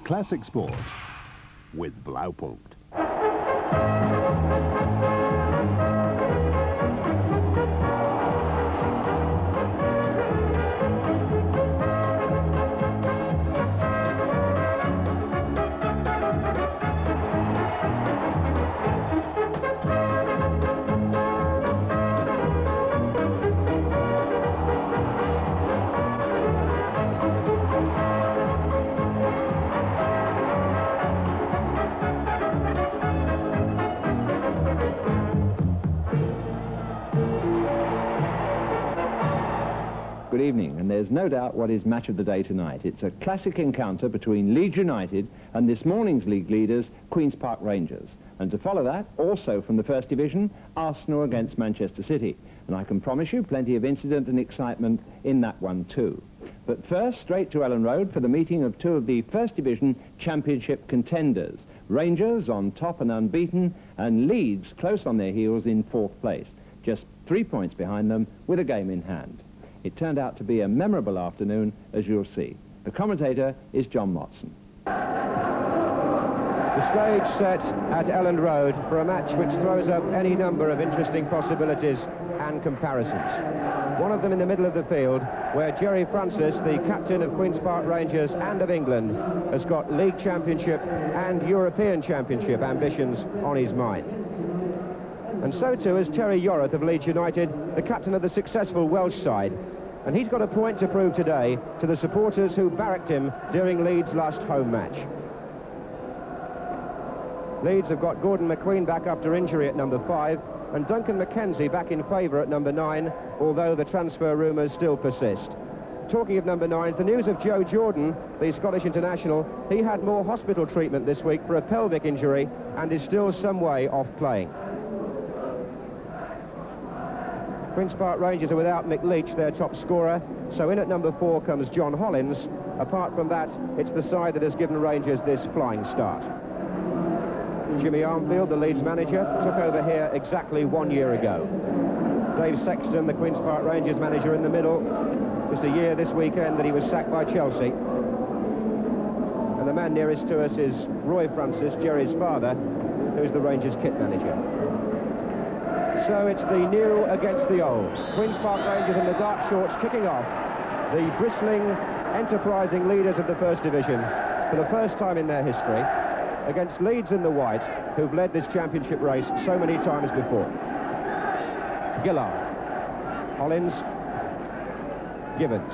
Classic Sport with Blaupunkt. Good evening, and there's no doubt what is match of the day tonight. It's a classic encounter between Leeds United and this morning's league leaders, Queen's Park Rangers. And to follow that, also from the First Division, Arsenal against Manchester City. And I can promise you plenty of incident and excitement in that one too. But first, straight to Ellen Road for the meeting of two of the First Division Championship contenders. Rangers on top and unbeaten, and Leeds close on their heels in fourth place. Just 3 points behind them with a game in hand. It turned out to be a memorable afternoon, as you'll see. The commentator is John Motson. The stage set at Elland Road for a match which throws up any number of interesting possibilities and comparisons. One of them in the middle of the field, where Gerry Francis, the captain of Queen's Park Rangers and of England, has got League Championship and European Championship ambitions on his mind. And so too is Terry Yorath of Leeds United, the captain of the successful Welsh side. And he's got a point to prove today to the supporters who barracked him during Leeds' last home match. Leeds have got Gordon McQueen back after injury at number 5, and Duncan McKenzie back in favour at number 9, although the transfer rumours still persist. Talking of number 9, the news of Joe Jordan, the Scottish international, he had more hospital treatment this week for a pelvic injury and is still some way off playing. Queen's Park Rangers are without Mick Leach, their top scorer, so in at number 4 comes John Hollins. Apart from that, it's the side that has given Rangers this flying start. Jimmy Armfield, the Leeds manager, took over here exactly 1 year ago. Dave Sexton, the Queen's Park Rangers manager, in the middle. Just a year this weekend that he was sacked by Chelsea. And the man nearest to us is Roy Francis, Gerry's father, who's the Rangers kit manager. So it's the new against the old. Queen's Park Rangers in the dark shorts kicking off. The bristling, enterprising leaders of the First Division for the first time in their history against Leeds in the white, who've led this championship race so many times before. Gillard, Hollins, Gibbons.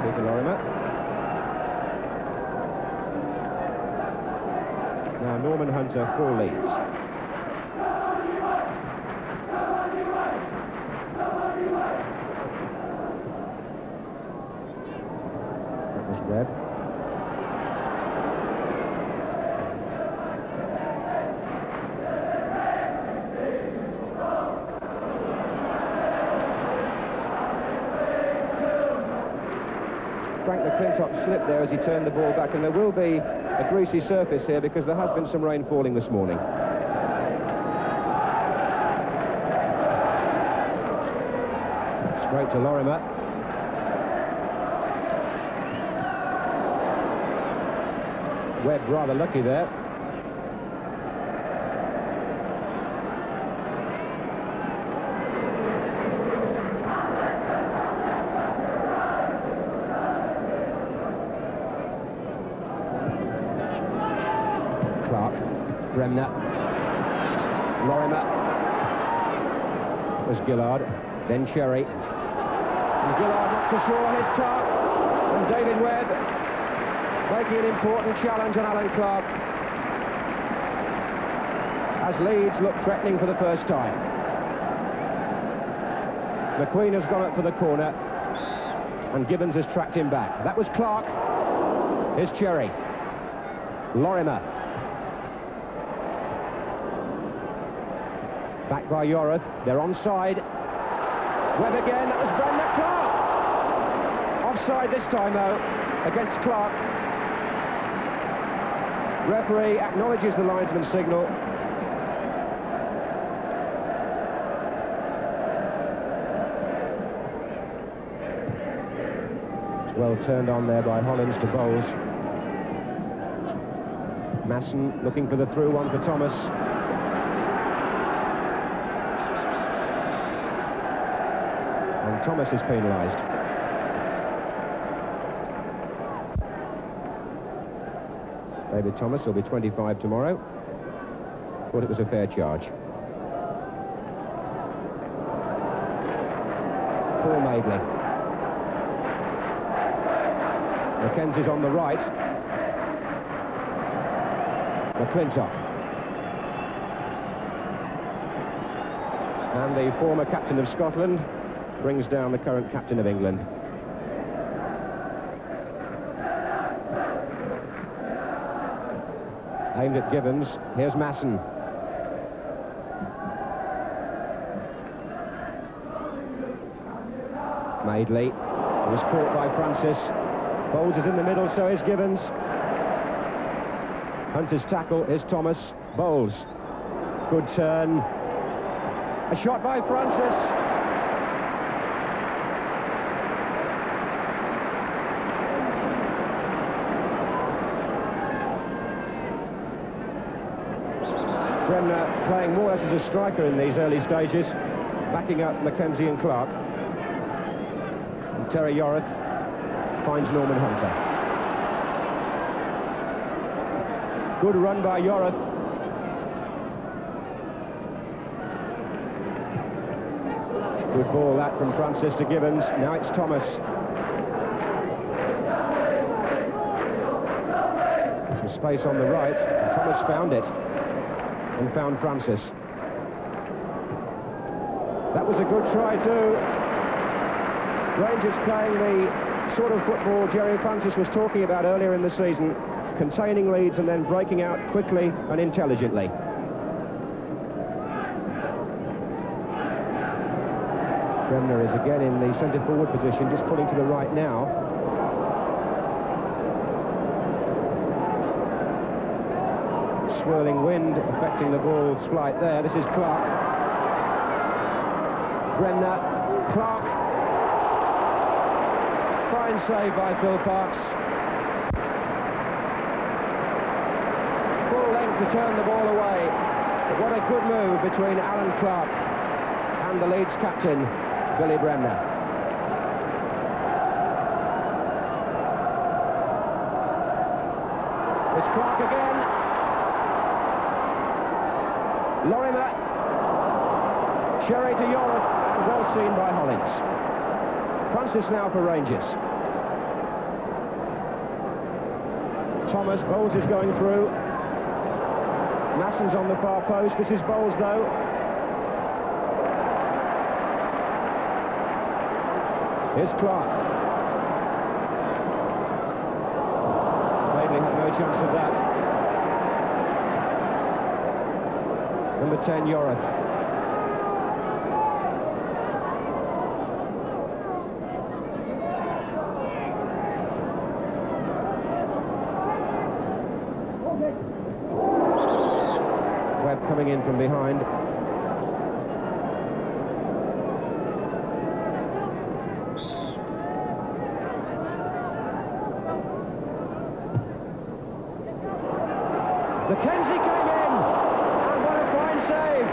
Peter Lorimer. Now Norman Hunter for Leeds. That was Webb. Frank McClintock slipped there as he turned the ball back, and there will be a greasy surface here because there has been some rain falling this morning. Straight to Lorimer. Webb rather lucky there. Bremner, Lorimer, was Gillard, then Cherry, and Gillard not so sure on his Clark, and David Webb making an important challenge on Alan Clark as Leeds look threatening for the first time. McQueen has gone up for the corner and Gibbons has tracked him back. That was Clark. Here's Cherry, Lorimer. Back by Yorath, they're onside. Webb again, that was Bremner. Clark! Offside this time though, against Clark. Referee acknowledges the linesman's signal. Well turned on there by Hollins to Bowles. Masson looking for the through one for Thomas. And Thomas is penalised. David Thomas will be 25 tomorrow. Thought it was a fair charge. Paul Madeley. Mackenzie's on the right. McClintock. And the former captain of Scotland brings down the current captain of England. Aimed at Gibbons. Here's Masson. Madeley. He was caught by Francis. Bowles is in the middle, so is Gibbons. Hunter's tackle is Thomas. Bowles. Good turn. A shot by Francis. Bremner playing more or less as a striker in these early stages, backing up Mackenzie and Clark. And Terry Yorath finds Norman Hunter. Good run by Yorath. Good ball that from Francis to Gibbons. Now it's Thomas. Some space on the right, and Thomas found it. And found Francis. That was a good try too. Rangers playing the sort of football Jerry Francis was talking about earlier in the season, containing leads and then breaking out quickly and intelligently. Bremner is again in the centre forward position, just pulling to the right now. Swirling wind affecting the ball's flight there. This is Clark. Bremner. Clark. Fine save by Phil Parkes. Full length to turn the ball away. But what a good move between Alan Clark and the Leeds captain, Billy Bremner. It's Clark again. Lorimer, Sherry to Yorath, and well seen by Hollins. Francis now for Rangers. Thomas, Bowles is going through. Masson's on the far post. This is Bowles though. Here's Clark. Madeley had no chance of that. Number 10, Yorath. Webb coming in from behind. Mackenzie came in, and what a fine save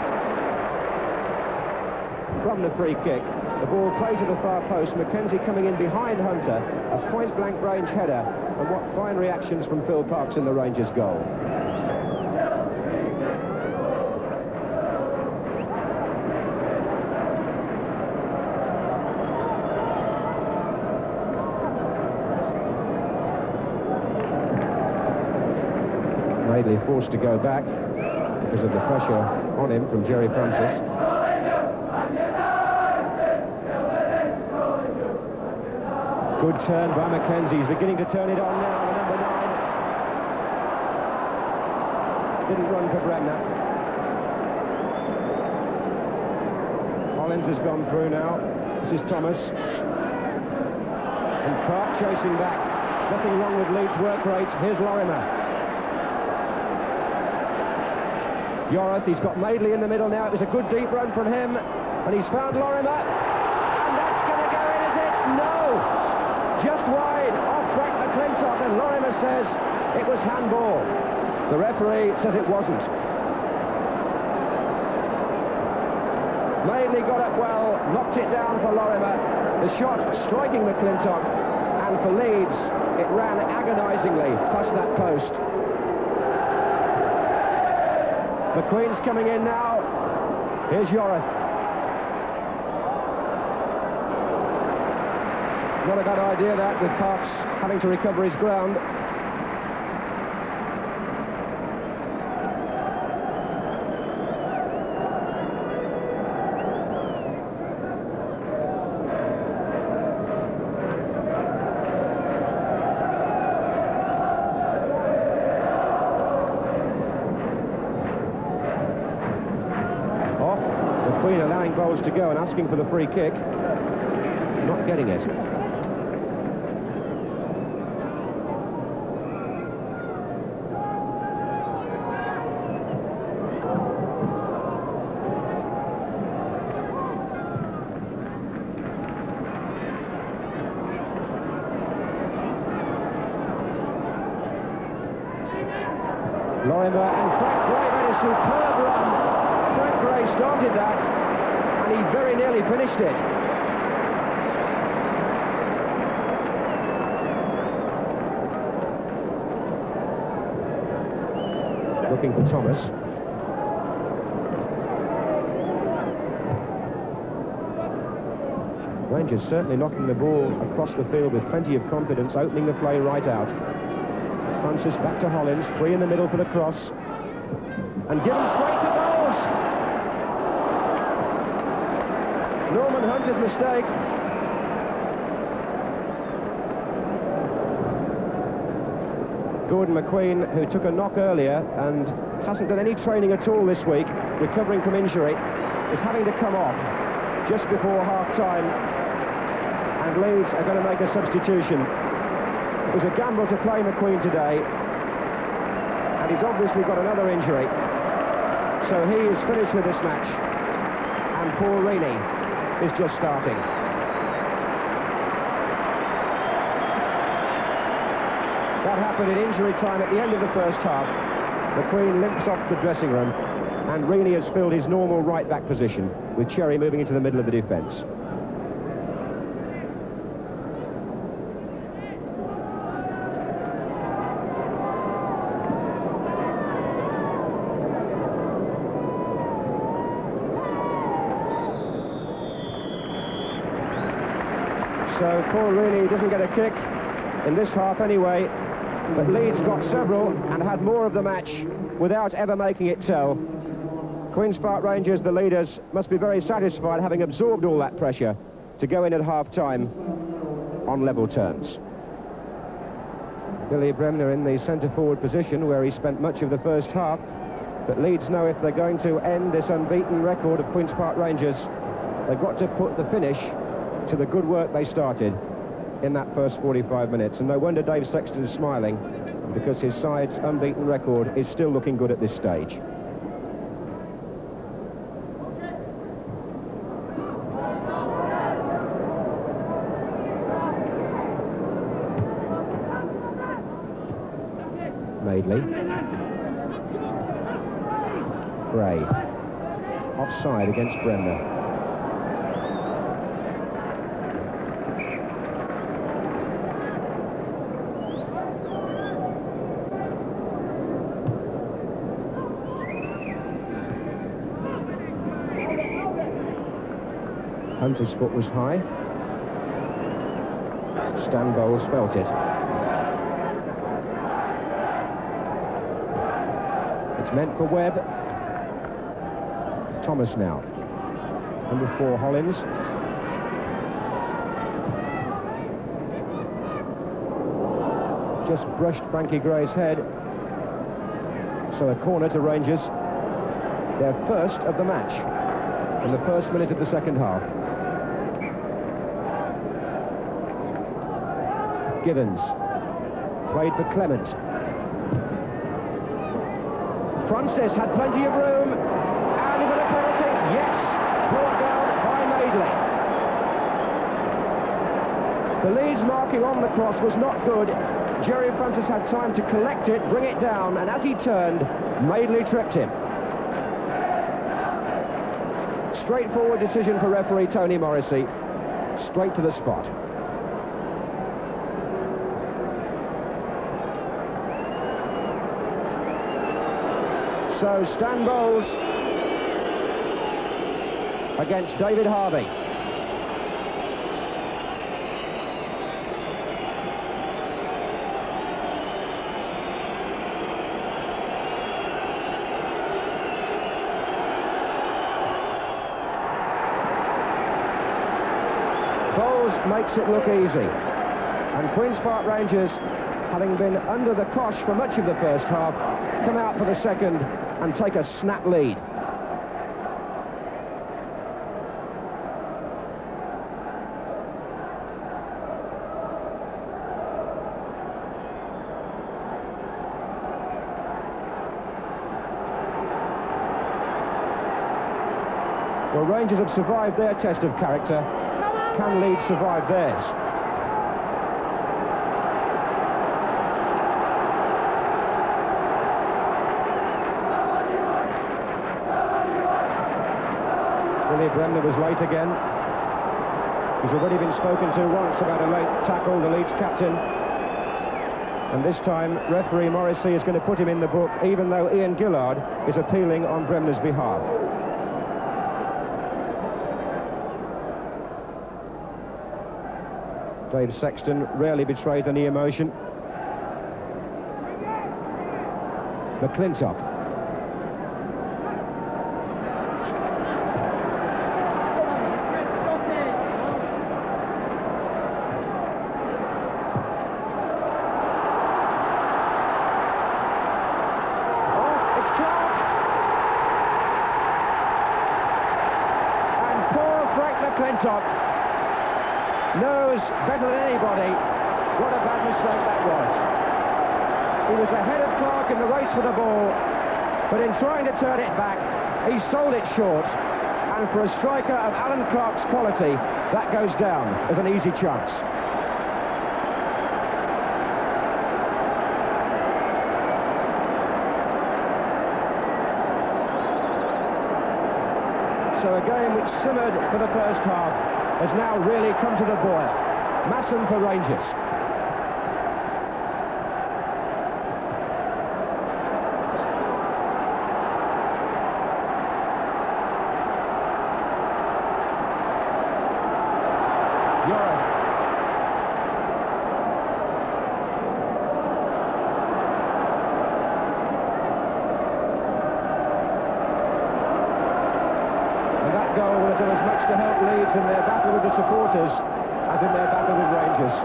from the free kick. The ball played to the far post. Mackenzie coming in behind Hunter, a point-blank range header, and what fine reactions from Phil Parkes in the Rangers goal. Madeley forced to go back because of the pressure on him from Jerry Francis. Good turn by Mackenzie. He's beginning to turn it on now, the number 9. Didn't run for Bremner. Hollins has gone through now. This is Thomas. And Clark chasing back. Nothing wrong with Leeds' work rate. Here's Lorimer. Yorath, he's got Madeley in the middle now. It was a good deep run from him. And he's found Lorimer. And that's going to go in, is it? No! Just wide. says it was handball. The referee says it wasn't. Madeley got up well, knocked it down for Lorimer. The shot striking McClintock, and for Leeds, it ran agonisingly past that post. McQueen's coming in now. Here's Yorath. Not a bad idea that, with Parks having to recover his ground. McQueen allowing Bowles to go and asking for the free kick. Not getting it. Lorimer and Frank Gray made a superb run. Frank Gray started that, and he very nearly finished it. Looking for Thomas. Rangers certainly knocking the ball across the field with plenty of confidence, opening the play right out. Francis back to Hollins, 3 in the middle for the cross, and given straight to Bowles. Norman Hunter's mistake. Gordon McQueen, who took a knock earlier and hasn't done any training at all this week, recovering from injury, is having to come off just before half-time, and Leeds are going to make a substitution. It was a gamble to play McQueen today, and he's obviously got another injury. So he is finished with this match, and Paul Reaney is just starting. That happened in injury time at the end of the first half. McQueen limps off the dressing room, and Reaney has filled his normal right-back position, with Cherry moving into the middle of the defence. So Paul Reaney doesn't get a kick in this half anyway, but Leeds got several and had more of the match without ever making it tell. Queen's Park Rangers, the leaders, must be very satisfied, having absorbed all that pressure, to go in at half-time on level terms. Billy Bremner in the centre-forward position, where he spent much of the first half, but Leeds know if they're going to end this unbeaten record of Queen's Park Rangers, they've got to put the finish to the good work they started in that first 45 minutes. And no wonder Dave Sexton is smiling, because his side's unbeaten record is still looking good at this stage. Madeley. Gray. Offside against Bremner. Hunter's foot was high. Stan Bowles felt it. It's meant for Webb. Thomas now. Number 4, Hollins. Just brushed Frankie Gray's head. So a corner to Rangers. Their first of the match in the first minute of the second half. Givens played for Clement. Francis had plenty of room, and is it a penalty? Yes, brought down by Madeley. The Leeds marking on the cross was not good. Jerry Francis had time to collect it, bring it down, and as he turned, Madeley tripped him. Straightforward decision for referee Tony Morrissey. Straight to the spot. So Stan Bowles against David Harvey. Bowles makes it look easy. And Queen's Park Rangers, having been under the cosh for much of the first half, come out for the second and take a snap lead. Well, Rangers have survived their test of character. Can Leeds survive theirs? Willie Bremner was late again. He's already been spoken to once about a late tackle, the Leeds captain. And this time, referee Morrissey is going to put him in the book, even though Ian Gillard is appealing on Bremner's behalf. Dave Sexton rarely betrays any emotion. McClintock. McClintock knows better than anybody what a bad mistake that was. He was ahead of Clark in the race for the ball, but in trying to turn it back, he sold it short. And for a striker of Alan Clark's quality, that goes down as an easy chance. So a game which simmered for the first half has now really come to the boil. Masson for Rangers. Yorick. Goal will have done as much to help Leeds in their battle with the supporters as in their battle with Rangers.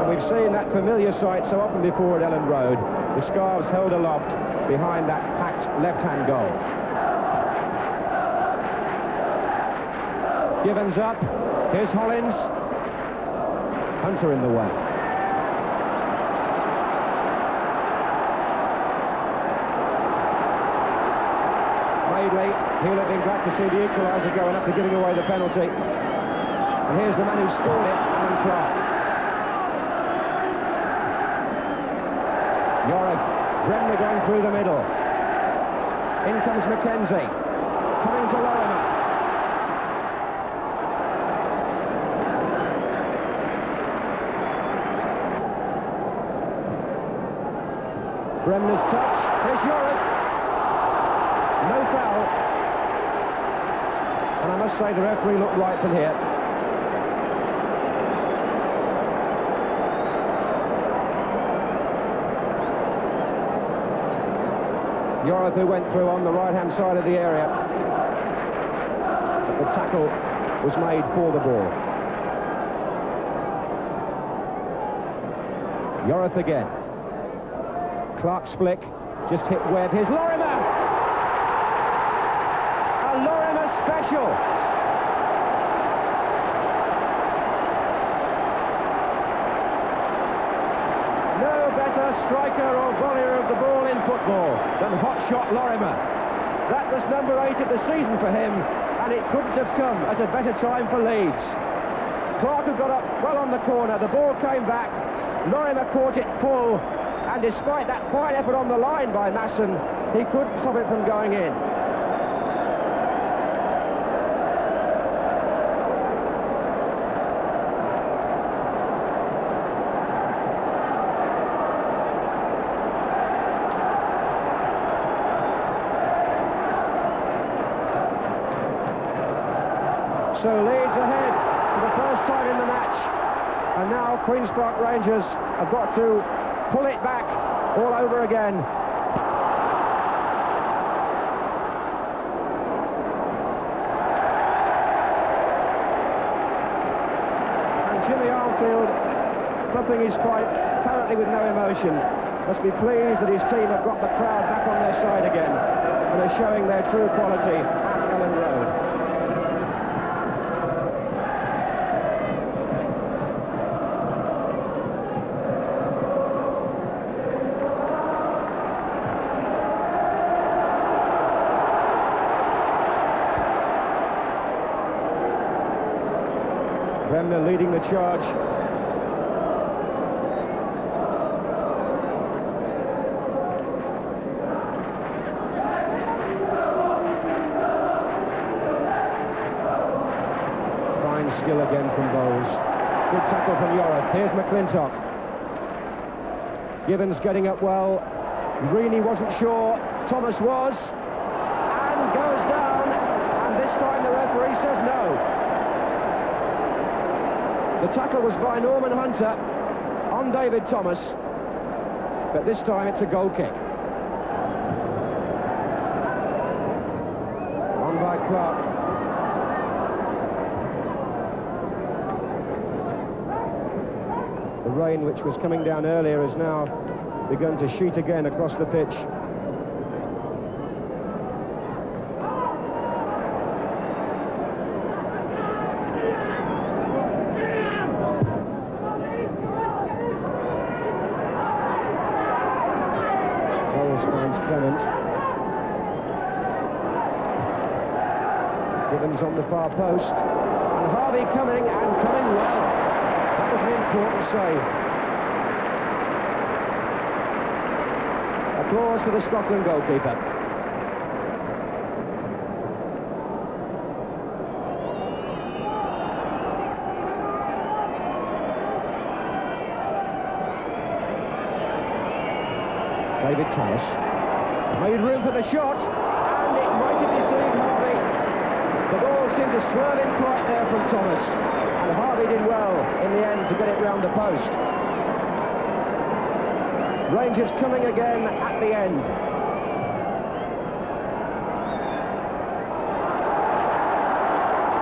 We've seen that familiar sight so often before at Ellen Road, the scarves held aloft behind that packed left-hand goal. Givens up, here's Hollins, Hunter in the way. Madeley, he'll have been glad to see the equaliser going after giving away the penalty. And here's the man who scored it, Alan Clark. Yorick, Bremner going through the middle. In comes Mackenzie, coming to Lorimer. Bremner's touch, here's Yorick. No foul. And I must say the referee looked right from here. Yorick, who went through on the right-hand side of the area. But the tackle was made for the ball. Yorick again. Clark's flick, just hit Webb. Here's Lorimer! Lorimer special. No better striker or volleyer of the ball in football than hotshot Lorimer. That was number 8 of the season for him, and it couldn't have come at a better time for Leeds. Clark had got up well on the corner, the ball came back, Lorimer caught it full, and despite that fine effort on the line by Masson, he couldn't stop it from going in. So Leeds ahead for the first time in the match, and now Queen's Park Rangers have got to pull it back all over again. And Jimmy Armfield, pumping his pipe, apparently with no emotion, must be pleased that his team have got the crowd back on their side again and are showing their true quality at Ellen Road. Bremner leading the charge. Fine skill again from Bowles. Good tackle from Yorath. Here's McClintock. Gibbons getting up well. Reaney wasn't sure. Thomas was. And goes down. And this time the referee says no. The tackle was by Norman Hunter on David Thomas, but this time it's a goal kick. On by Clark. The rain, which was coming down earlier, has now begun to sheet again across the pitch. Gibbons on the far post, and Harvey coming well. That was an important save. Applause for the Scotland goalkeeper. David Thomas made room for the shot, and it might have deceived Harvey. The ball seemed to swerve in quite there from Thomas, and Harvey did well in the end to get it round the post. Rangers coming again at the end.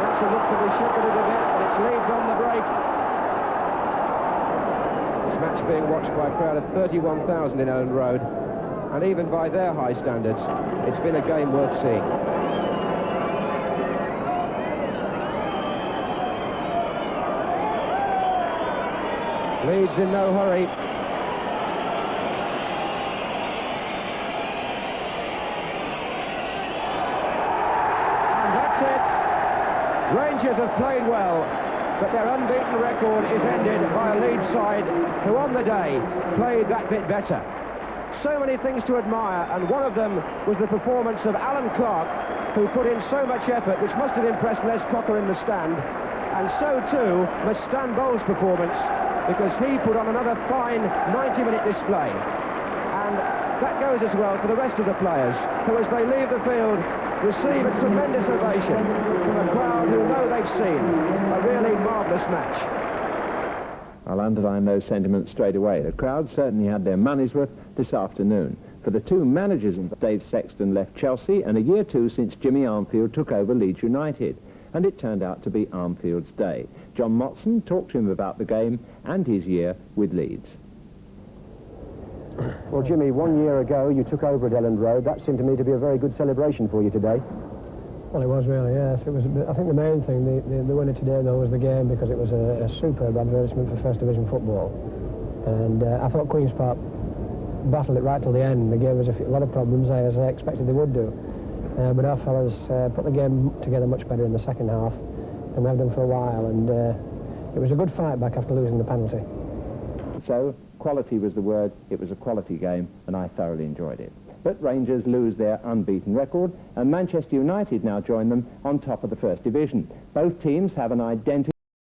That's a look to be shepherded a bit, but it's Leeds on the break. This match being watched by a crowd of 31,000 in Ellen Road, and even by their high standards, it's been a game worth seeing. Leeds in no hurry. And that's it. Rangers have played well, but their unbeaten record is ended by a Leeds side who on the day played that bit better. So many things to admire, and one of them was the performance of Alan Clark, who put in so much effort, which must have impressed Les Cocker in the stand, and so too must Stan Bowles' performance, because he put on another fine 90-minute display. And that goes as well for the rest of the players, who as they leave the field receive a tremendous ovation from a crowd who know they've seen a really marvellous match. I'll underline those sentiments straight away. The crowd certainly had their money's worth this afternoon. For the two managers, Dave Sexton left Chelsea, and a year too since Jimmy Armfield took over Leeds United. And it turned out to be Armfield's day. John Motson talked to him about the game and his year with Leeds. Well, Jimmy, 1 year ago you took over at Elland Road. That seemed to me to be a very good celebration for you today. Well, it was really, yes. It was. I think the main thing, the winner today, though, was the game, because it was a superb advertisement for First Division football. And I thought Queen's Park battled it right till the end. They gave us a lot of problems, as I expected they would do. but our fellas put the game together much better in the second half than we have done for a while, and it was a good fight back after losing the penalty. So, quality was the word. It was a quality game, and I thoroughly enjoyed it. But Rangers lose their unbeaten record, and Manchester United now join them on top of the First Division. Both teams have an identical